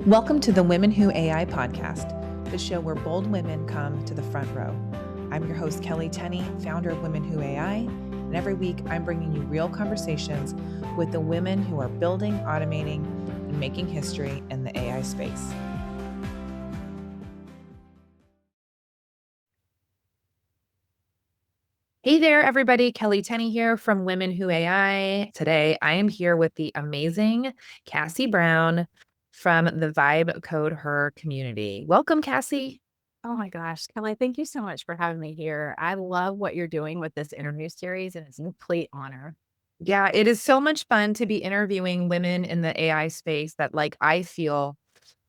Welcome to the Women Who AI podcast, the show where bold women come to the front row. I'm your host, Kelley Tenny, founder of Women Who AI, and every week I'm bringing you real conversations with the women who are building, automating, and making history in the AI space. Hey there, everybody. Kelley Tenny here from Women Who AI. Today, I am here with the amazing Kaci Brown from the Vibe CodeHer community. Welcome, Kaci. Oh my gosh, Kelley, thank you so much for having me here. I love what you're doing with this interview series, and it's a complete honor. Yeah, it is so much fun to be interviewing women in the AI space that, I feel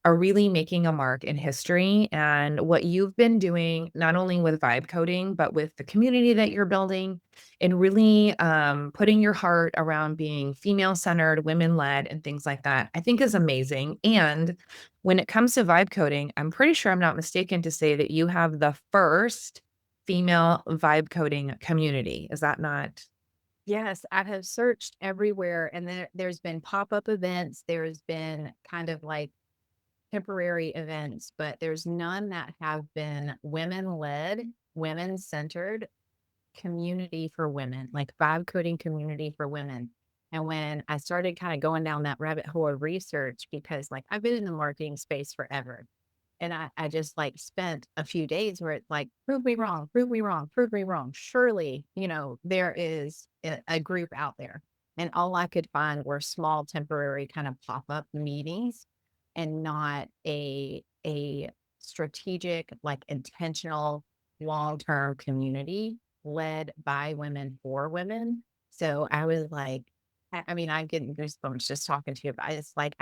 are really making a mark in history. And what you've been doing, not only with vibe coding, but with the community that you're building and really putting your heart around being female centered, women led, and things like that, I think is amazing. And when it comes to vibe coding, I'm pretty sure I'm not mistaken to say that you have the first female vibe coding community. Is that not? Yes, I have searched everywhere, and there's been pop-up events, there's been kind of like temporary events, but there's none that have been women-led, women-centered community for women, like vibe coding community for women. And when I started kind of going down that rabbit hole of research, because like I've been in the marketing space forever. And I just like spent a few days where it's like, prove me wrong, prove me wrong, prove me wrong. Surely, there is a group out there. And all I could find were small temporary kind of pop-up meetings and not a strategic, like intentional, long-term community led by women for women. So I was like, I mean, I'm getting goosebumps just talking to you about it. It's like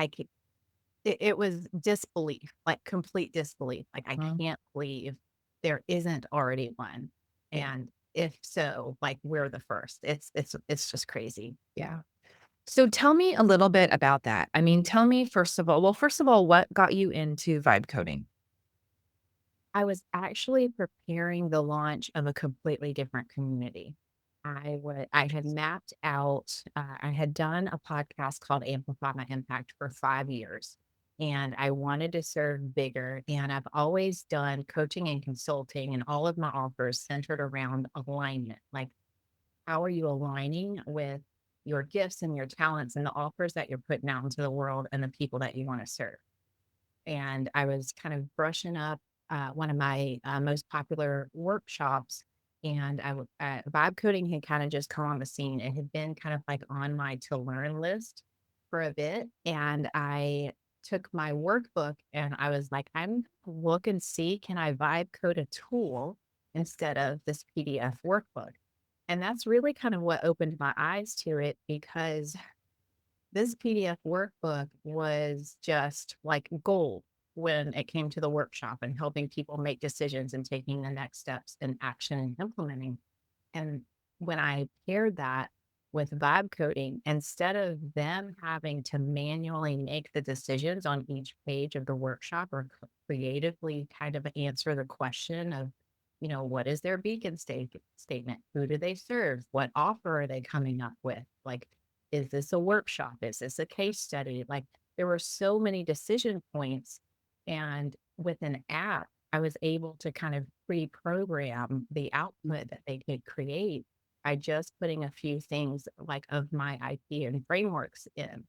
it was disbelief, like complete disbelief. Like, I Mhm. can't believe there isn't already one. And if so, like we're the first. It's just crazy. Yeah. So tell me a little bit about that. I mean, tell me first of all, what got you into vibe coding? I was actually preparing the launch of a completely different community. I had mapped out, I had done a podcast called Amplify My Impact for 5 years, and I wanted to serve bigger. And I've always done coaching and consulting, and all of my offers centered around alignment. Like, how are you aligning with your gifts and your talents and the offers that you're putting out into the world and the people that you want to serve? And I was kind of brushing up one of my most popular workshops. And vibe coding had kind of just come on the scene. It had been kind of like on my to learn list for a bit. And I took my workbook and I was like, I'm look and see, can I vibe code a tool instead of this PDF workbook? And that's really kind of what opened my eyes to it, because this PDF workbook was just like gold when it came to the workshop and helping people make decisions and taking the next steps in action and implementing. And when I paired that with vibe coding, instead of them having to manually make the decisions on each page of the workshop or creatively kind of answer the question of, what is their beacon statement? Who do they serve? What offer are they coming up with? Like, is this a workshop? Is this a case study? Like, there were so many decision points. And with an app, I was able to kind of pre-program the output that they could create by just putting a few things like of my IP and frameworks in.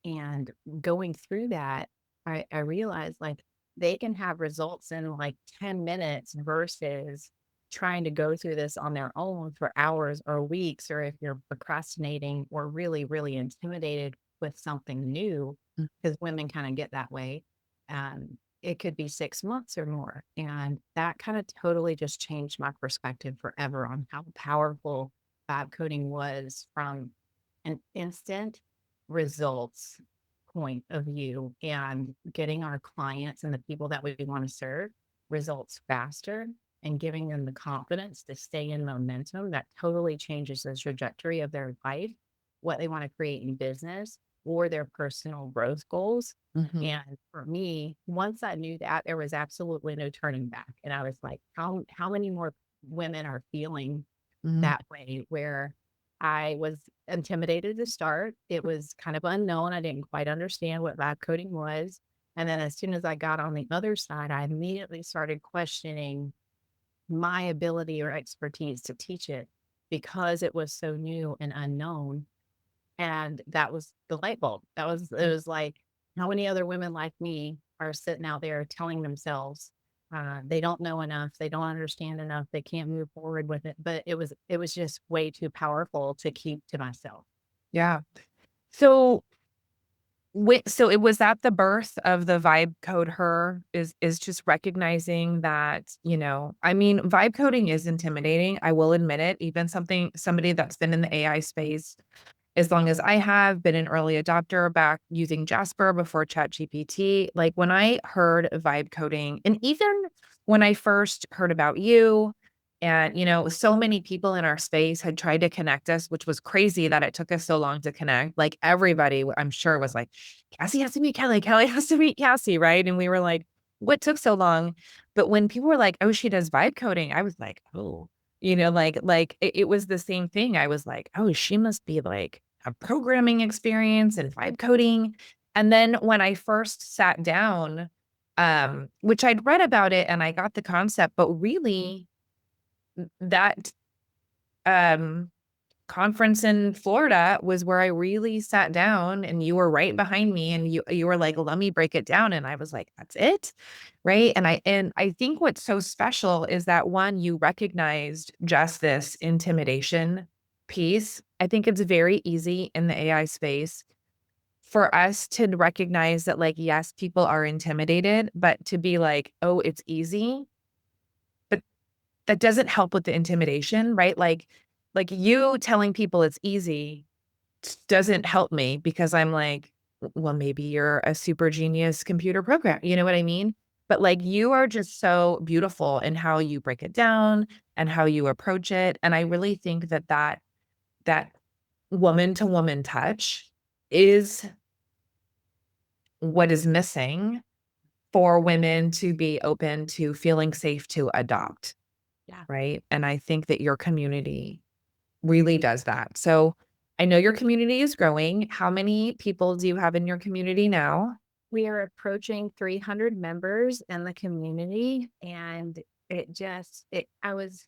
And going through that, I realized like they can have results in like 10 minutes versus trying to go through this on their own for hours or weeks, or if you're procrastinating or really, really intimidated with something new, Mm. because women kind of get that way. It could be 6 months or more. And that kind of totally just changed my perspective forever on how powerful vibe coding was from an instant results point of view, and getting our clients and the people that we want to serve results faster and giving them the confidence to stay in momentum that totally changes the trajectory of their life, what they want to create in business or their personal growth goals. Mhm. And for me, once I knew that, there was absolutely no turning back. And I was like, how many more women are feeling Mhm. that way, where I was intimidated to start. It was kind of unknown. I didn't quite understand what vibe coding was. And then as soon as I got on the other side, I immediately started questioning my ability or expertise to teach it because it was so new and unknown. And that was the light bulb. It was like, how many other women like me are sitting out there telling themselves they don't know enough, they don't understand enough, they can't move forward with it. But it was just way too powerful to keep to myself. Yeah. So so it was at the birth of the Vibe Code Her is just recognizing that, I mean, vibe coding is intimidating. I will admit it. Even somebody that's been in the AI space as long as I have been an early adopter back using Jasper before ChatGPT. Like when I heard vibe coding, and even when I first heard about you, and so many people in our space had tried to connect us, which was crazy that it took us so long to connect. Like everybody, I'm sure, was like, Cassie has to meet Kelley, Kelley has to meet Cassie, right? And we were like, what took so long? But when people were like, oh, she does vibe coding, I was like, oh, it was the same thing. I was like, "Oh, she must be, like, a programming experience and vibe coding." And then when I first sat down, which I'd read about it and I got the concept, but really that, um, conference in Florida was where I really sat down and you were right behind me and you were like, "Let me break it down." And I was like, "That's it?" Right? And I think what's so special is that one, you recognized just this intimidation piece. I think it's very easy in the AI space for us to recognize that, like, yes, people are intimidated, but to be like, "Oh, it's easy." But that doesn't help with the intimidation, right? Like you telling people it's easy doesn't help me because I'm like, Well, maybe you're a super genius computer program." You know what I mean? But like you are just so beautiful in how you break it down and how you approach it. And I really think that woman to woman touch is what is missing for women to be open to feeling safe to adopt, Yeah. right? And I think that your community really does that. So I know your community is growing. How many people do you have in your community now? We are approaching 300 members in the community, and I was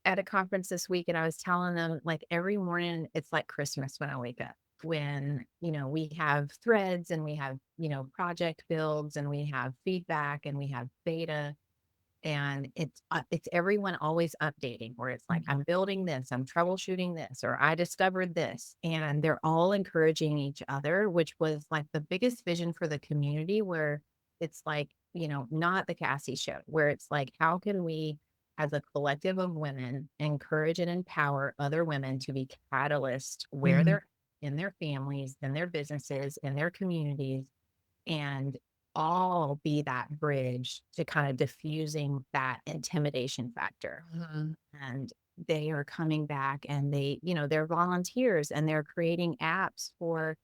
at a conference this week and I was telling them, like, every morning it's like Christmas when I wake up. When, we have threads and we have, project builds and we have feedback and we have beta, and it's everyone always updating where it's like, I'm building this, I'm troubleshooting this, or I discovered this, and they're all encouraging each other, which was like the biggest vision for the community, where it's like, not the Cassie show, where it's like, how can we as a collective of women encourage and empower other women to be catalysts where Mhm, they're in their families, in their businesses, in their communities, and all be that bridge to kind of diffusing that intimidation factor. mhm, And they are coming back and they're volunteers and they're creating apps for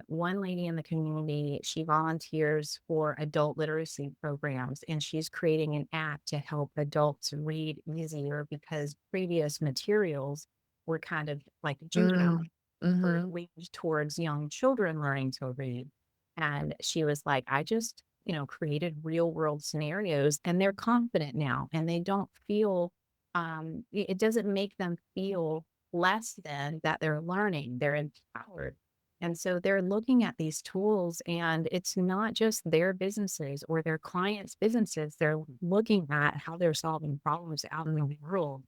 one lady in the community. She volunteers for adult literacy programs and she's creating an app to help adults read easier because previous materials were kind of like juvenile mm, or mhm, leaned towards young children learning to read. And she was like, I just, created real world scenarios and they're confident now and they don't feel, it doesn't make them feel less than that they're learning, they're empowered. And so they're looking at these tools and it's not just their businesses or their clients' businesses. They're looking at how they're solving problems out in the world,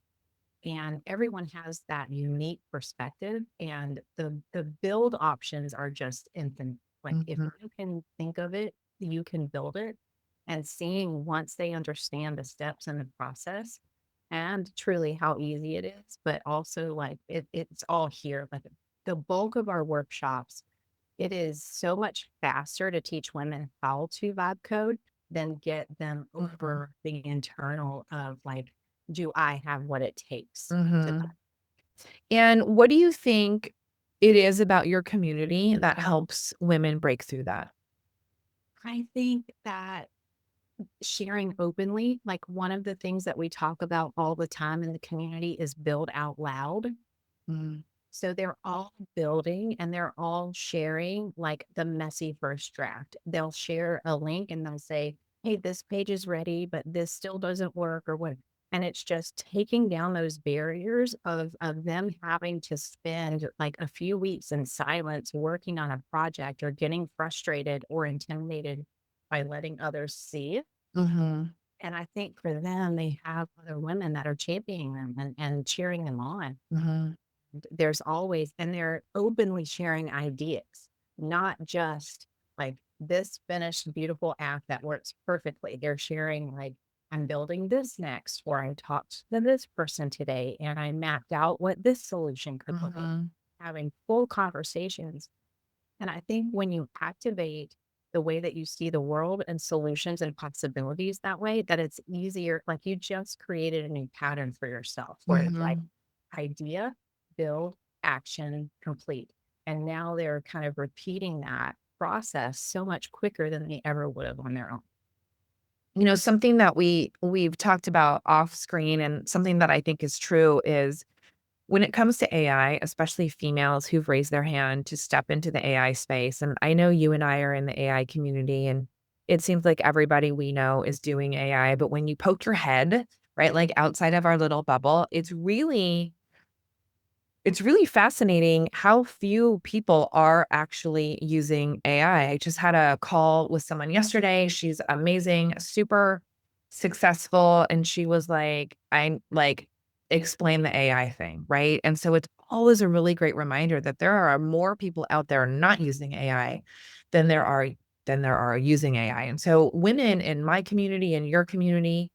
and everyone has that unique perspective, and the build options are just infinite. Like if mhm, you can think of it, you can build it. And seeing once they understand the steps in the process and truly how easy it is, but also like it's all here. Like the bulk of our workshops, it is so much faster to teach women how to vibe code than get them mhm, over the internal of like, do I have what it takes to mhm. And what do you think it is about your community that helps women break through that? I think that sharing openly, like one of the things that we talk about all the time in the community is build out loud. Mm. So they're all building and they're all sharing like the messy first draft. They'll share a link and they'll say, hey, this page is ready, but this still doesn't work or what. And it's just taking down those barriers of them having to spend like a few weeks in silence working on a project or getting frustrated or intimidated by letting others see it. Mhm. And I think for them, they have other women that are championing them and cheering them on. Mhm. There's always and they're openly sharing ideas, not just like this finished beautiful app that works perfectly. They're sharing like, I'm building this next, or I talked to this person today and I mapped out what this solution could look like. Mhm. Having full conversations. And I think when you activate the way that you see the world and solutions and possibilities that way, that it's easier. Like you just created a new pattern for yourself where it's like Mhm. idea, build, action, complete. And now they're kind of repeating that process so much quicker than they ever would have on their own. Something that we've talked about off screen and something that I think is true is when it comes to AI, especially females who've raised their hand to step into the AI space, and I know you and I are in the AI community, and it seems like everybody we know is doing AI, but when you poke your head, right, like outside of our little bubble, it's really fascinating how few people are actually using AI. I just had a call with someone yesterday. She's amazing, super successful. And she was like, I like explain the AI thing. Right. And so it's always a really great reminder that there are more people out there not using AI than there are using AI. And so women in my community and your community,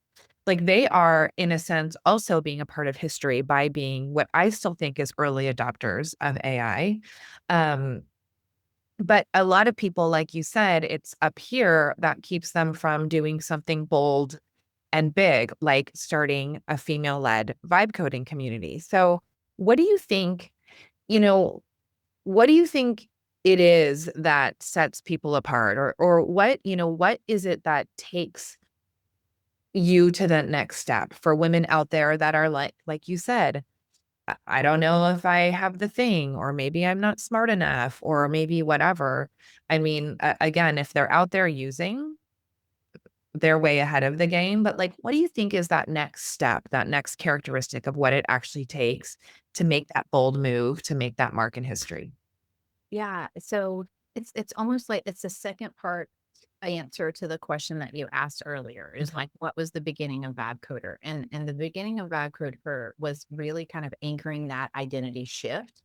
like, they are, in a sense, also being a part of history by being what I still think is early adopters of AI. Um, but a lot of people, like you said, it's up here that keeps them from doing something bold and big, like starting a female-led vibe coding community. So, what do you think, you know, what do you think it is that sets people apart? Or what is it that takes you to the next step for women out there that are like you said, I don't know if I have the thing, or maybe I'm not smart enough, or maybe whatever. I mean, again, if they're out there using, they're way ahead of the game. But like, what do you think is that next step, that next characteristic of what it actually takes to make that bold move, to make that mark in history? Yeah. So it's almost like it's the second part answer to the question that you asked earlier is Mhm. like, what was the beginning of Vibe CodeHer? And the beginning of Vibe CodeHer was really kind of anchoring that identity shift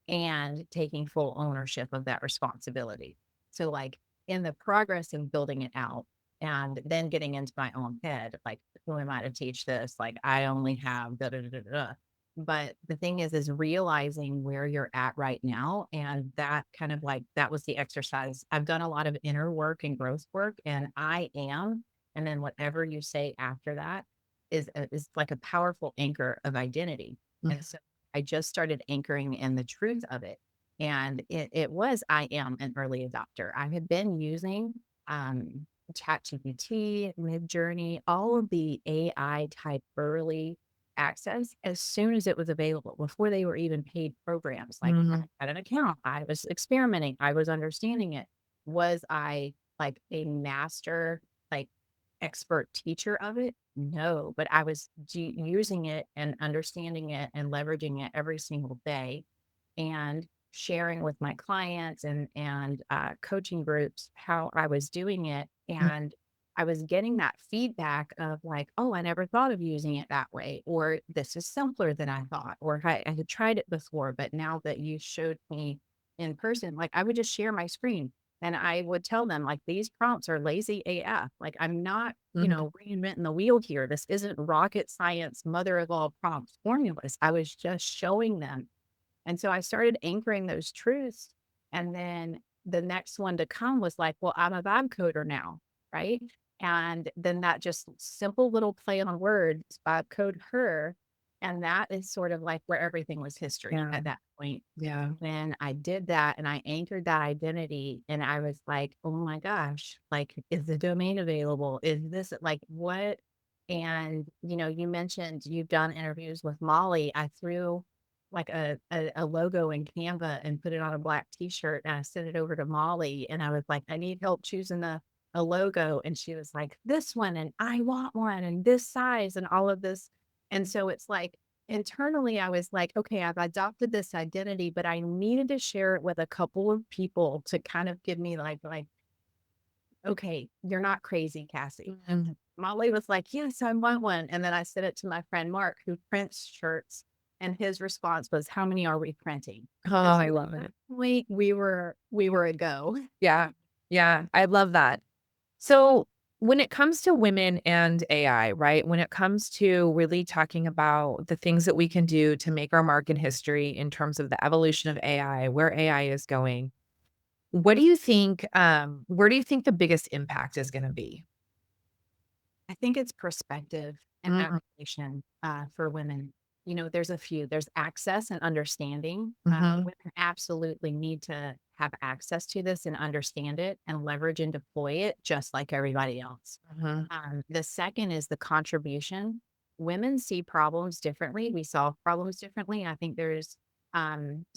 and taking full ownership of that responsibility. So like in the progress of building it out and then getting into my own head, like who am I to teach this? Like I only have da da da da da. But the thing is realizing where you're at right now. And that kind of like, that was the exercise. I've done a lot of inner work and growth work, and I am. And then whatever you say after that is like a powerful anchor of identity. And Mhm. so I just started anchoring in the truth of it. And it was, I am an early adopter. I had been using ChatGPT, Midjourney, all of the AI type early access as soon as it was available before they were even paid programs. Like I Mhm. had an account, I was experimenting, I was understanding it. Was I like a master, like expert teacher of it? No, but I was using it and understanding it and leveraging it every single day and sharing with my clients and coaching groups how I was doing it. And I was getting that feedback of like, oh, I never thought of using it that way, or this is simpler than I thought, or I had tried it before, but now that you showed me in person, like I would just share my screen and I would tell them like these prompts are lazy AF. Like I'm not, Mhm. reinventing the wheel here. This isn't rocket science, mother of all prompts formulas. I was just showing them, and so I started anchoring those truths. And then the next one to come was like, well, I'm a vibe coder now. Right. And then that just simple little play on words, vibe code her. And that is sort of like where everything was history Yeah. at that point. Yeah. When I did that and I anchored that identity, and I was like, oh my gosh, like, is the domain available? Is this like what? And, you mentioned you've done interviews with Molly. I threw like a logo in Canva and put it on a black t-shirt, and I sent it over to Molly, and I was like, I need help choosing a logo. And she was like, this one, and I want one, and this size, and all of this. And so it's like internally, I was like, okay, I've adopted this identity, but I needed to share it with a couple of people to kind of give me like, okay, you're not crazy, Cassie. And Molly was like, yes, I want one. And then I sent it to my friend Mark, who prints shirts. And his response was, how many are we printing? Oh, And I so love at that it. point, we were a go. Yeah. Yeah. I love that. So, when it comes to women and AI, right? When it comes to really talking about the things that we can do to make our mark in history in terms of the evolution of AI, where AI is going, what do you think, where do you think the biggest impact is gonna be? I think it's perspective and Mm, application for women. You know, there's a few. There's access and understanding. mhm, Women absolutely need to have access to this and understand it and leverage and deploy it just like everybody else. mhm, The second is the contribution. Women see problems differently. We solve problems differently. I think there's,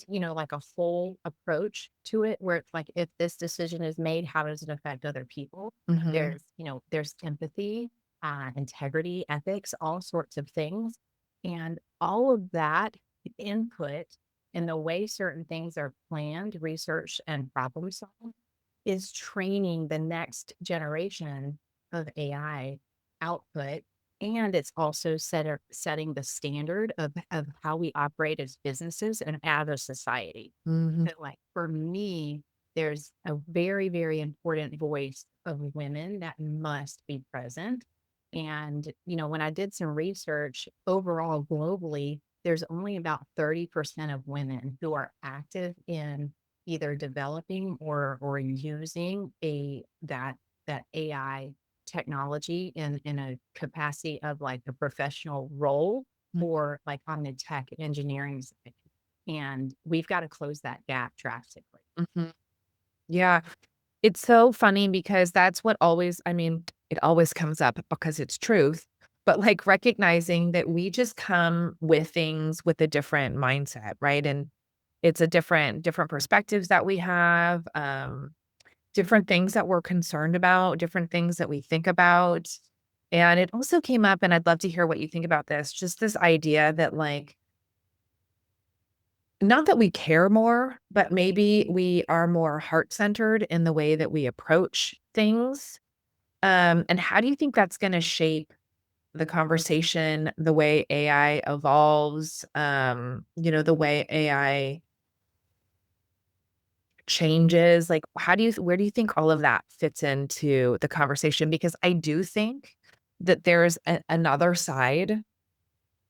you know, like a full approach to it where it's like, if this decision is made, how does it affect other people? mhm, There's, you know, there's empathy, integrity, ethics, all sorts of things. And all of that input in the way certain things are planned, researched, and problem solved is training the next generation of AI output. And it's also setting the standard of how we operate as businesses and as a society. mhm, So, like for me, there's a very, very important voice of women that must be present. And, you know, when I did some research overall globally, there's only about 30% of women who are active in either developing or using that AI technology in a capacity of like a professional role or like on the tech engineering side. And we've got to close that gap drastically. mhm. Yeah, it's so funny because that's what always I mean, it always comes up because it's truth, but, like, recognizing that we just come with things with a different mindset, right? And it's a different perspectives that we have, different things that we're concerned about, different things that we think about. And it also came up, and I'd love to hear what you think about this, just this idea that, like, not that we care more, but maybe we are more heart-centered in the way that we approach things. And how do you think that's gonna shape the conversation, the way AI evolves, the way AI changes? Like, how do you where do you think all of that fits into the conversation? Because I do think that there's another side,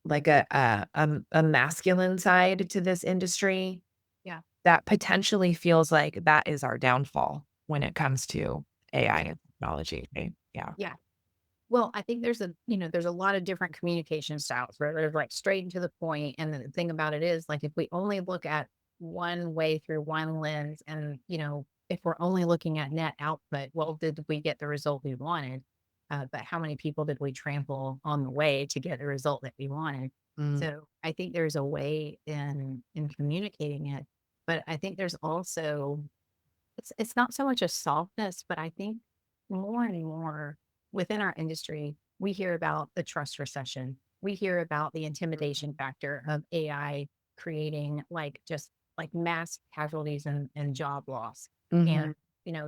like a masculine side to this industry Yeah. that potentially feels like that is our downfall when it comes to AI and technology, right? Yeah. Yeah. Well, I think there's there's a lot of different communication styles, right? There's like straight and to the point. And the thing about it is, like, if we only look at one way through one lens and, if we're only looking at net output, well, did we get the result we wanted? But how many people did we trample on the way to get the result that we wanted? Mm, So I think there's a way in communicating it. But I think there's also it's not so much a softness, but I think more and more within our industry, we hear about the trust recession. We hear about the intimidation factor of AI creating like just like mass casualties and job loss. mhm, And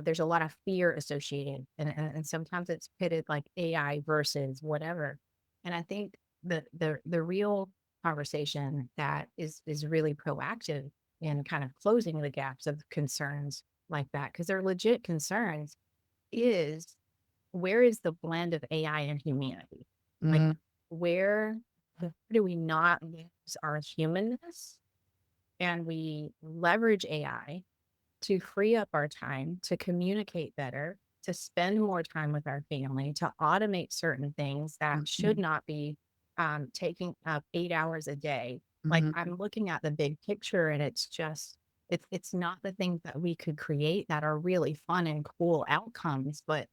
there's a lot of fear associated, and sometimes it's pitted like AI versus whatever. And I think the real conversation that is really proactive in kind of closing the gaps of concerns like that, because they're legit concerns, is where is the blend of AI and humanity? Like, mm, where do we not lose our humanness and we leverage AI to free up our time to communicate better, to spend more time with our family, to automate certain things that should mhm, not be taking up 8 hours a day. Like mhm, I'm looking at the big picture, and it's not the things that we could create that are really fun and cool outcomes, but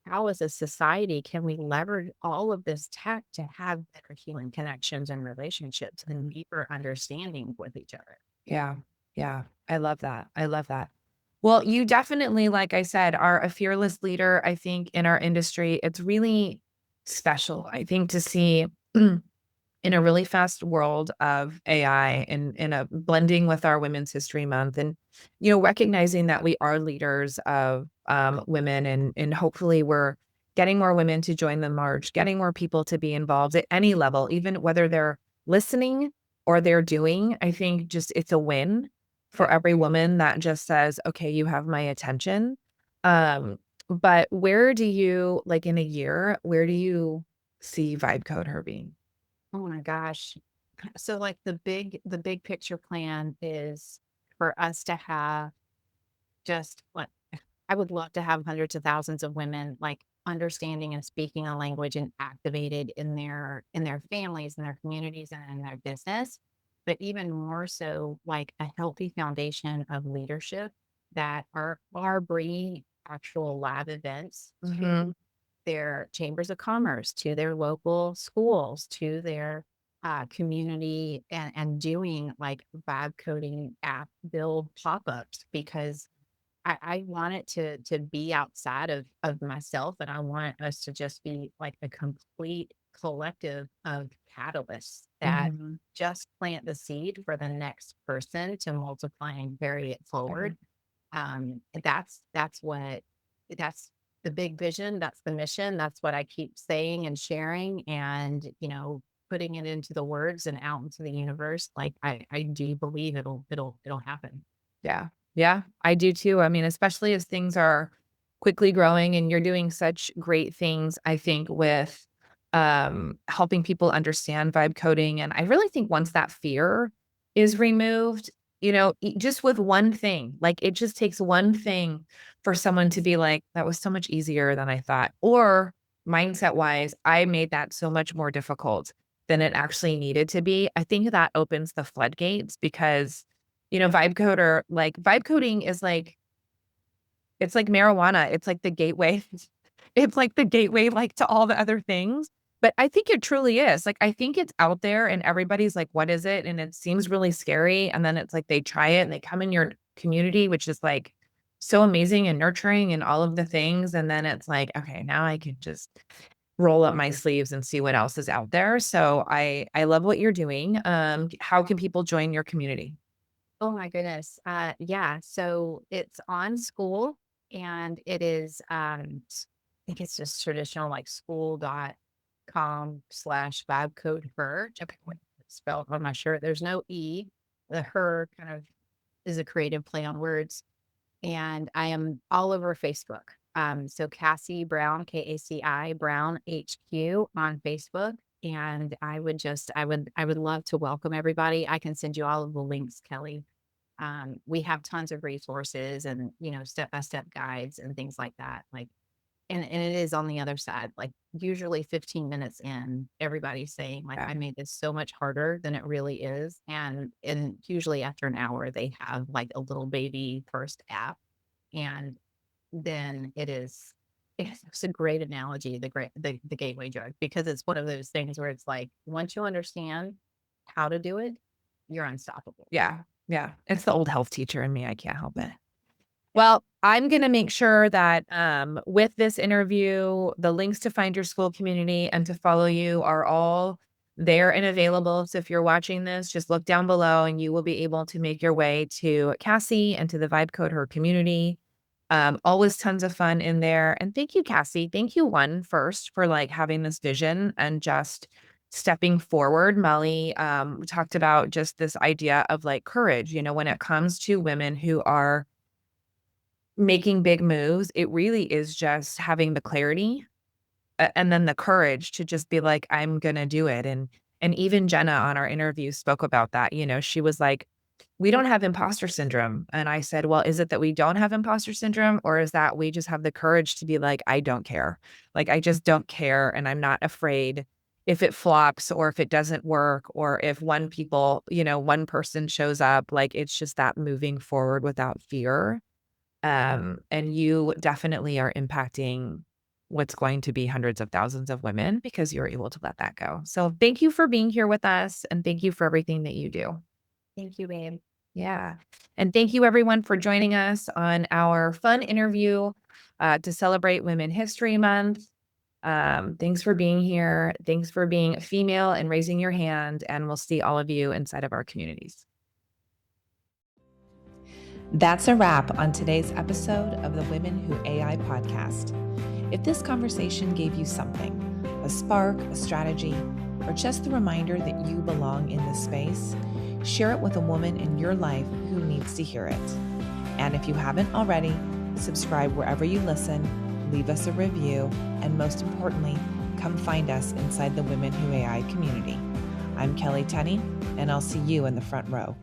how as a society can we leverage all of this tech to have better human connections and relationships and deeper understanding with each other? Yeah. Yeah. I love that. I love that. Well, you definitely, like I said, are a fearless leader, I think, in our industry. It's really special, I think, to see in a really fast world of AI and in a blending with our Women's History Month and, recognizing that we are leaders of women and hopefully we're getting more women to join the march, getting more people to be involved at any level, even whether they're listening or they're doing. I think just it's a win for every woman that just says, okay, you have my attention. But where do you, like in a year, where do you see Vibe Code her being? Oh my gosh. So like the big picture plan is for us to have just what I would love to have hundreds of thousands of women like understanding and speaking a language and activated in their families, in their communities, and in their business. But even more so, like a healthy foundation of leadership that are bringing actual lab events Mhm. to their chambers of commerce, to their local schools, to their community, and doing like vibe coding app build pop-ups because I want it to be outside of myself, and I want us to just be like a complete collective of catalysts that Mhm. just plant the seed for the next person to multiply and carry it Okay. forward. And that's the big vision, that's the mission, that's what I keep saying and sharing and, putting it into the words and out into the universe. Like I do believe it'll happen. Yeah. Yeah, I do too. I mean, especially as things are quickly growing and you're doing such great things, I think, with helping people understand vibe coding. And I really think once that fear is removed, just with one thing, like it just takes one thing for someone to be like, that was so much easier than I thought. Or mindset wise, I made that so much more difficult than it actually needed to be. I think that opens the floodgates because vibe coding is like it's like marijuana. It's like the gateway. It's like the gateway, like, to all the other things. But I think it truly is. Like, I think it's out there and everybody's like, "What is it?" And it seems really scary. And then it's like they try it and they come in your community, which is like so amazing and nurturing and all of the things. And then it's like, okay, now I can just roll up my sleeves and see what else is out there. So I love what you're doing. How can people join your community? Oh my goodness. Yeah. So it's on school and it is, I think it's just traditional like school.com/vibe code her. Okay. Spelled on my shirt. There's no E. The her kind of is a creative play on words. And I am all over Facebook. So Cassie Brown, Kaci Brown HQ on Facebook. And I would love to welcome everybody. I can send you all of the links, Kelly. We have tons of resources and, step by step guides and things like that. Like, and it is on the other side. Like, usually 15 minutes in, everybody's saying, like, Yeah. I made this so much harder than it really is. And usually after an hour, they have like a little baby first app. And then it's a great analogy, the gateway drug, because it's one of those things where it's like, once you understand how to do it, you're unstoppable. Yeah. Yeah. It's the old health teacher in me. I can't help it. Well, I'm gonna make sure that, with this interview, the links to find your school community and to follow you are all there and available. So if you're watching this, just look down below and you will be able to make your way to Cassie and to the Vibe Code Her community. Always tons of fun in there. And thank you, Cassie. Thank you, one, first, for like having this vision and just stepping forward. Molly talked about just this idea of like courage, when it comes to women who are making big moves, it really is just having the clarity, and then the courage to just be like, "I'm gonna do it," and even Jenna on our interview spoke about that, she was like, "We don't have imposter syndrome," and I said, "Well, is it that we don't have imposter syndrome, or is that we just have the courage to be like, I don't care. Like, I just don't care, and I'm not afraid if it flops or if it doesn't work or if one person shows up." Like, it's just that moving forward without fear. And you definitely are impacting. what's going to be hundreds of thousands of women because you're able to let that go. So thank you for being here with us and thank you for everything that you do. Thank you, babe. Yeah. And thank you everyone for joining us on our fun interview to celebrate Women History Month. Thanks for being here. Thanks for being female and raising your hand. And we'll see all of you inside of our communities. That's a wrap on today's episode of the Women Who AI podcast. If this conversation gave you something, a spark, a strategy, or just the reminder that you belong in this space, share it with a woman in your life who needs to hear it. And if you haven't already, subscribe wherever you listen, leave us a review, and most importantly, come find us inside the Women Who AI community. I'm Kelley Tenny, and I'll see you in the front row.